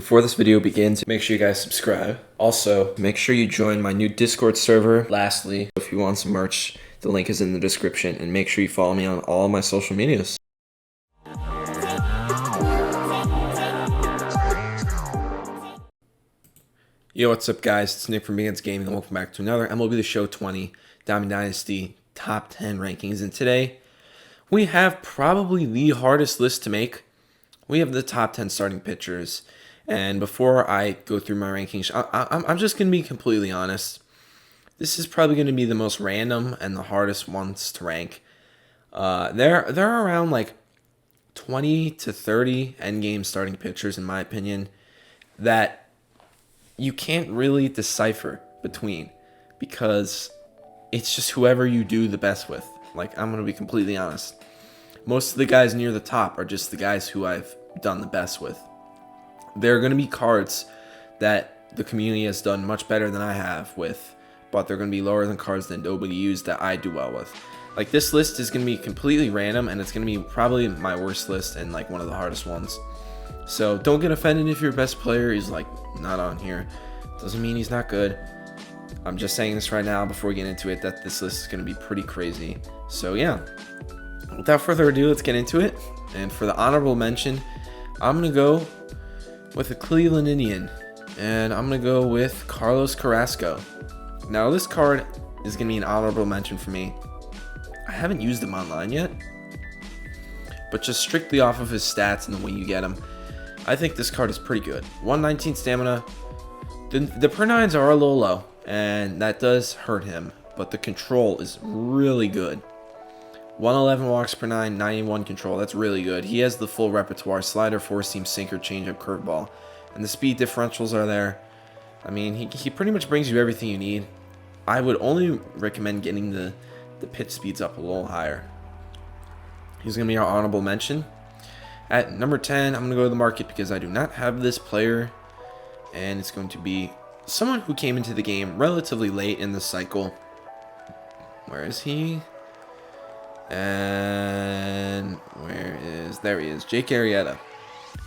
Before this video begins, make sure you guys subscribe. Also, make sure you join my new Discord server. Lastly, if you want some merch, the link is in the description. And make sure you follow me on all of my social medias. Yo, what's up guys? It's Nick from Begins Gaming and welcome back to another MLB The Show 20 Diamond Dynasty Top 10 Rankings. And today, we have probably the hardest list to make. We have the top 10 starting pitchers. And before I go through my rankings, I'm just going to be completely honest. This is probably going to be the most random and the hardest ones to rank. There are around like 20 to 30 endgame starting pitchers, in my opinion, that you can't really decipher between because it's just whoever you do the best with. Like, I'm going to be completely honest. Most of the guys near the top are just the guys who I've done the best with. There are going to be cards that the community has done much better than I have with, but they're going to be lower than cards that nobody used that I do well with. Like, this list is going to be completely random, and it's going to be probably my worst list and like one of the hardest ones. So don't get offended if your best player is like not on here. Doesn't mean he's not good. I'm just saying this right now before we get into it that this list is going to be pretty crazy. So yeah, without further ado, let's get into it. And for the honorable mention, I'm going to go with a Cleveland Indian, and I'm going to go with Carrasco. Now, this card is going to be an honorable mention for me. I haven't used him online yet, but just strictly off of his stats and the way you get him, I think this card is pretty good. 119 stamina. The per 9s are a little low, and that does hurt him, but the control is really good. 111 walks per 9, 91 control. That's really good. He has the full repertoire: slider, four-seam, sinker, changeup, curveball. And the speed differentials are there. I mean, he pretty much brings you everything you need. I would only recommend getting the pitch speeds up a little higher. He's going to be our honorable mention. At number 10, I'm going to go to the market because I do not have this player. And it's going to be someone who came into the game relatively late in the cycle. Where is he? And there he is, Jake Arietta.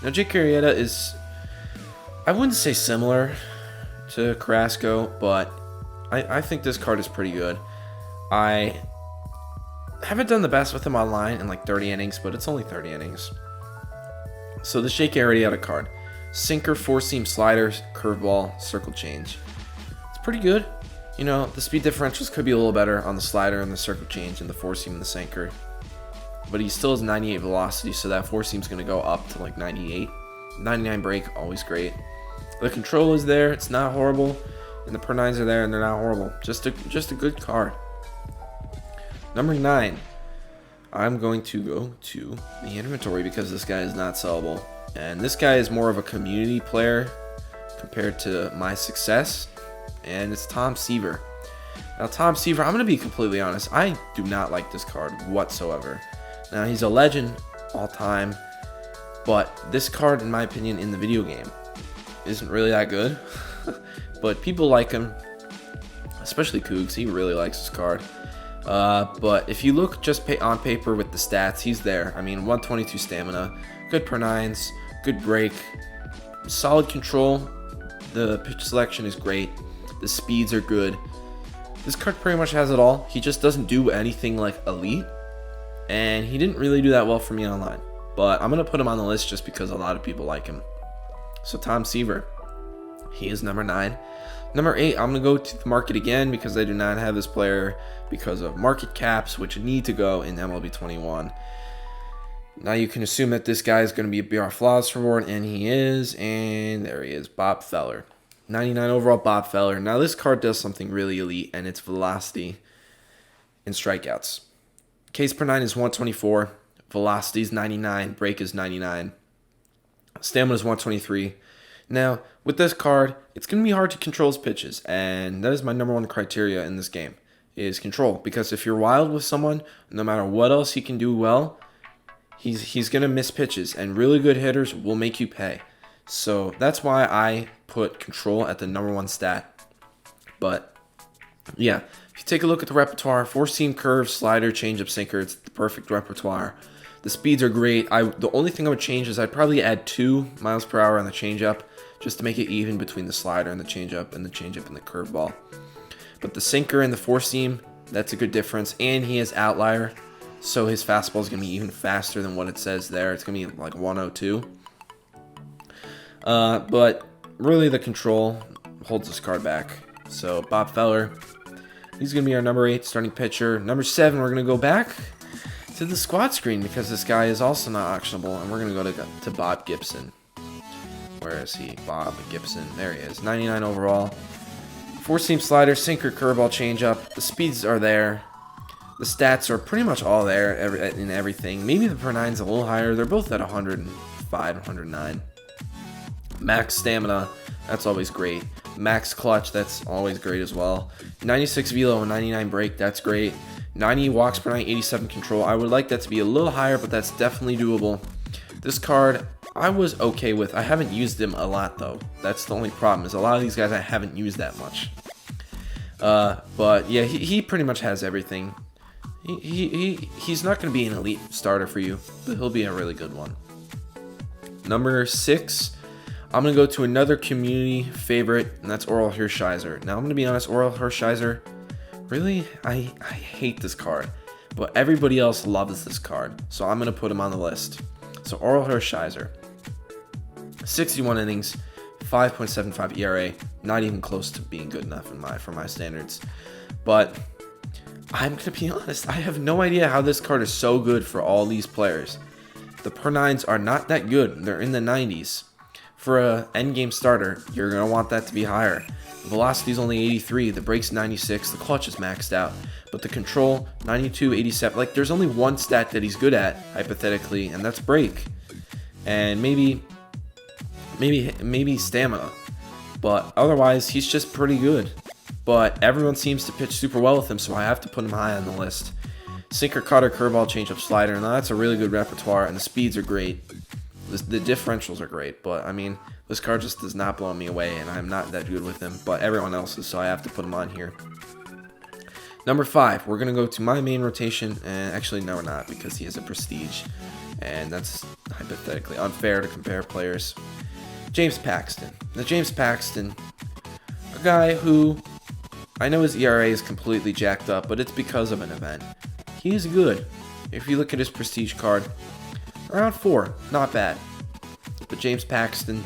Now, Jake Arietta is, I wouldn't say similar to Carrasco, but I think this card is pretty good. I haven't done the best with him online in like 30 innings, but it's only 30 innings. So the Jake Arietta card: sinker, four-seam, sliders, curveball, circle change. It's pretty good. You know, the speed differentials could be a little better on the slider and the circle change and the four-seam and the sinker. But he still has 98 velocity, so that four-seam's going to go up to like 98. 99 break, always great. The control is there, it's not horrible. And the per 9s are there, and they're not horrible. Just a good card. Number 9. I'm going to go to the inventory because this guy is not sellable. And this guy is more of a community player compared to my success. And it's Tom Siever. Now, Tom Siever, I'm going to be completely honest, I do not like this card whatsoever. Now, he's a legend all time, but this card, in my opinion, in the video game, isn't really that good. But people like him, especially Cougs. He really likes this card. But if you look just on paper with the stats, he's there. I mean, 122 stamina, good per 9s, good break, solid control. The pitch selection is great. The speeds are good. This card pretty much has it all. He just doesn't do anything like elite. And he didn't really do that well for me online. But I'm going to put him on the list just because a lot of people like him. So Tom Siever, he is number 9. Number 8, I'm going to go to the market again because I do not have this player because of market caps, which need to go in MLB 21. Now you can assume that this guy is going to be a BR Flawless reward, and he is. And there he is, Bob Feller. 99 overall Bob Feller. Now this card does something really elite, and it's velocity and strikeouts. Ks per 9 is 124. Velocity is 99. Break is 99. Stamina is 123. Now, with this card, it's going to be hard to control his pitches, and that is my number one criteria in this game, is control. Because if you're wild with someone, no matter what else he can do well, he's going to miss pitches, and really good hitters will make you pay. So that's why I put control at the number 1 stat. But yeah, if you take a look at the repertoire, four-seam, curve, slider, changeup, sinker, it's the perfect repertoire The speeds are great. The only thing I would change is I'd probably add 2 miles per hour on the changeup, just to make it even between the slider and the changeup and the curveball. But the sinker and the four seam, that's a good difference. And he has outlier, so his fastball is going to be even faster than what it says there. It's going to be like 102. But really the control holds this card back. So Bob Feller, he's going to be our number 8 starting pitcher. Number 7, we're going to go back to the squad screen because this guy is also not auctionable. And we're going to go to Bob Gibson. Where is he? Bob Gibson. There he is. 99 overall. Four-seam slider, sinker, curveball, changeup. The speeds are there. The stats are pretty much all there in everything. Maybe the per 9's a little higher. They're both at 105, 109. Max stamina, that's always great. Max clutch, that's always great as well. 96 velo and 99 break, that's great. 90 walks per 9, 87 control. I would like that to be a little higher, but that's definitely doable. This card, I was okay with. I haven't used him a lot, though. That's the only problem, is a lot of these guys I haven't used that much. But, yeah, he pretty much has everything. He's not going to be an elite starter for you, but he'll be a really good one. Number 6, I'm going to go to another community favorite, and that's Oral Hershiser. Now, I'm going to be honest, Oral Hershiser, really, I hate this card. But everybody else loves this card, so I'm going to put him on the list. So, Oral Hershiser, 61 innings, 5.75 ERA, not even close to being good enough for my standards. But I'm going to be honest, I have no idea how this card is so good for all these players. The per 9s are not that good. They're in the 90s. For a endgame starter, you're going to want that to be higher. The velocity is only 83, the brake's 96, the clutch is maxed out. But the control, 92, 87. Like, there's only one stat that he's good at, hypothetically, and that's brake. And maybe stamina. But otherwise, he's just pretty good. But everyone seems to pitch super well with him, so I have to put him high on the list. Sinker, cutter, curveball, changeup, slider. Now that's a really good repertoire, and the speeds are great. The differentials are great, but I mean, this card just does not blow me away, and I'm not that good with him. But everyone else is, so I have to put him on here. Number 5, we're gonna go to my main rotation, and actually no, we're not, because he has a prestige, and that's hypothetically unfair to compare players. James Paxton. Now, James Paxton, a guy who, I know his ERA is completely jacked up, but it's because of an event. He is good. If you look at his prestige card, around 4, not bad. But James Paxton,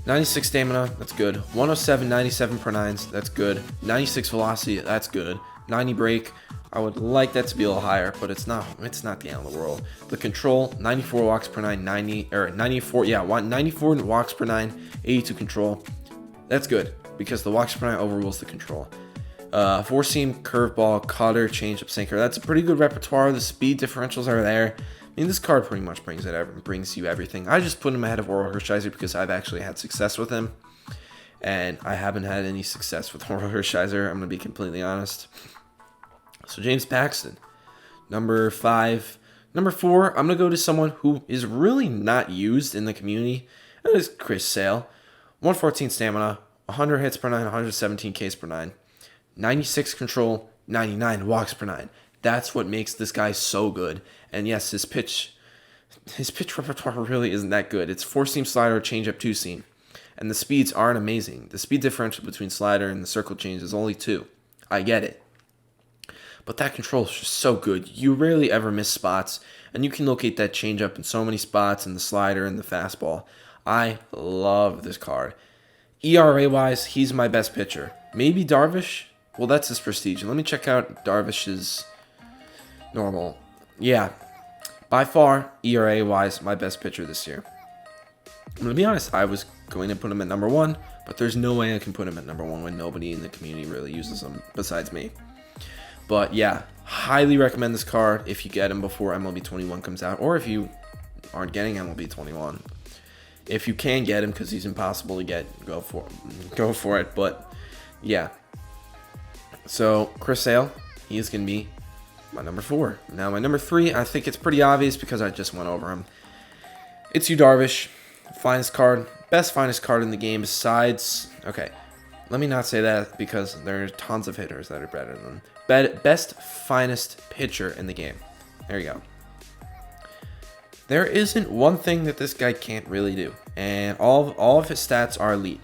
96 stamina, that's good. 107, 97 per 9s, that's good. 96 velocity, that's good. 90 brake, I would like that to be a little higher, but it's not the end of the world. The control, 94 walks per 9, 94 walks per 9, 82 control. That's good, because the walks per 9 overrules the control. Four-seam, curveball, cutter, changeup, sinker. That's a pretty good repertoire. The speed differentials are there. I mean, this card pretty much brings you everything. I just put him ahead of Oral Hershiser because I've actually had success with him. And I haven't had any success with Oral Hershiser, I'm going to be completely honest. So James Paxton, number 5. Number 4, I'm going to go to someone who is really not used in the community. That is Chris Sale. 114 stamina, 100 hits per 9, 117 Ks per 9. 96 control, 99 walks per 9. That's what makes this guy so good. And yes, his pitch repertoire really isn't that good. It's 4-seam slider, changeup, 2-seam. And the speeds aren't amazing. The speed differential between slider and the circle change is only 2. I get it. But that control is just so good. You rarely ever miss spots. And you can locate that changeup in so many spots, and the slider and the fastball. I love this card. ERA-wise, he's my best pitcher. Maybe Darvish? Well, that's his prestige. Let me check out Darvish's normal. Yeah, by far, ERA-wise, my best pitcher this year. I'm going to be honest, I was going to put him at number 1, but there's no way I can put him at number 1 when nobody in the community really uses him besides me. But yeah, highly recommend this card if you get him before MLB 21 comes out, or if you aren't getting MLB 21. If you can get him, because he's impossible to get, go for it. But yeah. So Chris Sale, he is going to be my number 4. Now my number 3, I think it's pretty obvious because I just went over him. It's Yu Darvish, finest card in the game besides. Okay, let me not say that because there are tons of hitters that are better than him. Best finest pitcher in the game. There you go. There isn't one thing that this guy can't really do, and all of his stats are elite.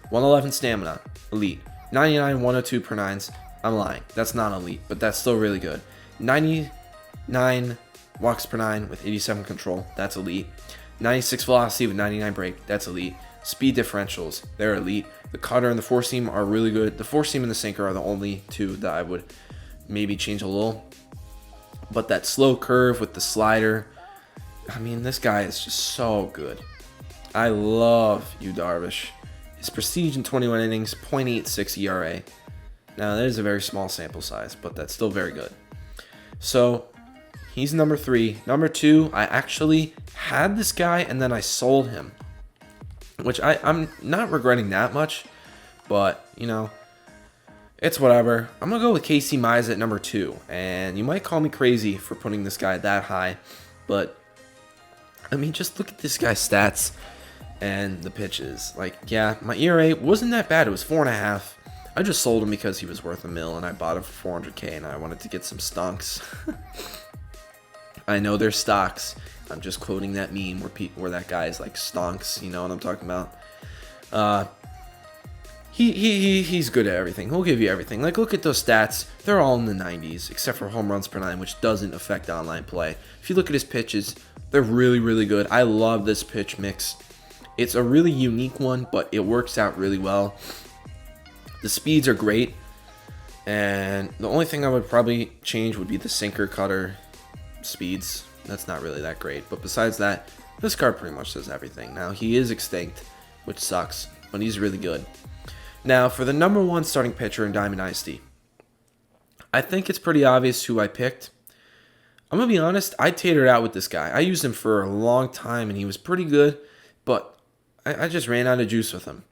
111 stamina, elite. 99 102 per 9s, I'm lying, that's not elite, but that's still really good. 99 walks per 9 with 87 control, that's elite. 96 velocity with 99 brake, that's elite. Speed differentials, they're elite. The cutter and the four seam are really good. The four seam and the sinker are the only two that I would maybe change a little. But that slow curve with the slider, I mean, this guy is just so good. I love Yu Darvish. His prestige in 21 innings, 0.86 ERA. Now, that is a very small sample size, but that's still very good. So, he's number 3. Number 2, I actually had this guy and then I sold him, which I'm not regretting that much, but, you know, it's whatever. I'm going to go with Casey Mize at number 2, and you might call me crazy for putting this guy that high, but, I mean, just look at this guy's stats and the pitches. Like, yeah, my ERA wasn't that bad. It was 4.5. I just sold him because he was worth $1 million, and I bought it for $400K, and I wanted to get some stonks. I know they're stocks. I'm just quoting that meme where that guy is like stonks. You know what I'm talking about? He's good at everything. He'll give you everything. Like, look at those stats. They're all in the 90s, except for home runs per 9, which doesn't affect online play. If you look at his pitches, they're really, really good. I love this pitch mix. It's a really unique one, but it works out really well. The speeds are great, and the only thing I would probably change would be the sinker cutter speeds. That's not really that great, but besides that, this card pretty much does everything. Now, he is extinct, which sucks, but he's really good. Now, for the number 1 starting pitcher in Diamond Dynasty, I think it's pretty obvious who I picked. I'm going to be honest, I tatered out with this guy. I used him for a long time, and he was pretty good, but I just ran out of juice with him.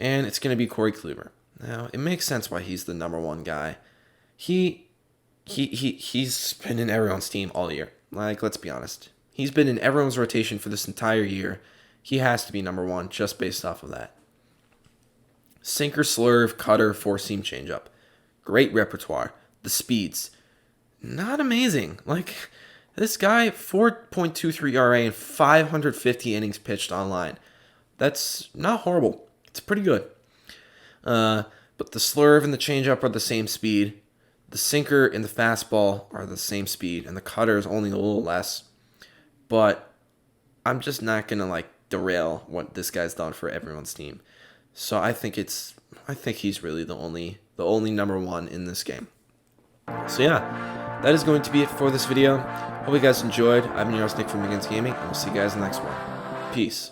And it's going to be Cory Clover. Now, it makes sense why he's the number 1 guy. He's been in everyone's team all year. Like, let's be honest. He's been in everyone's rotation for this entire year. He has to be number 1 just based off of that. Sinker, slurve, cutter, four-seam changeup. Great repertoire. The speeds, not amazing. Like, this guy, 4.23 ERA and 550 innings pitched online. That's not horrible. It's pretty good. But the slurve and the changeup are the same speed. The sinker and the fastball are the same speed, and the cutter is only a little less. But I'm just not gonna like derail what this guy's done for everyone's team. So I think he's really the only number 1 in this game. So yeah, that is going to be it for this video. Hope you guys enjoyed. I've been your host, Nick from Against Gaming, and we'll see you guys in the next one. Peace.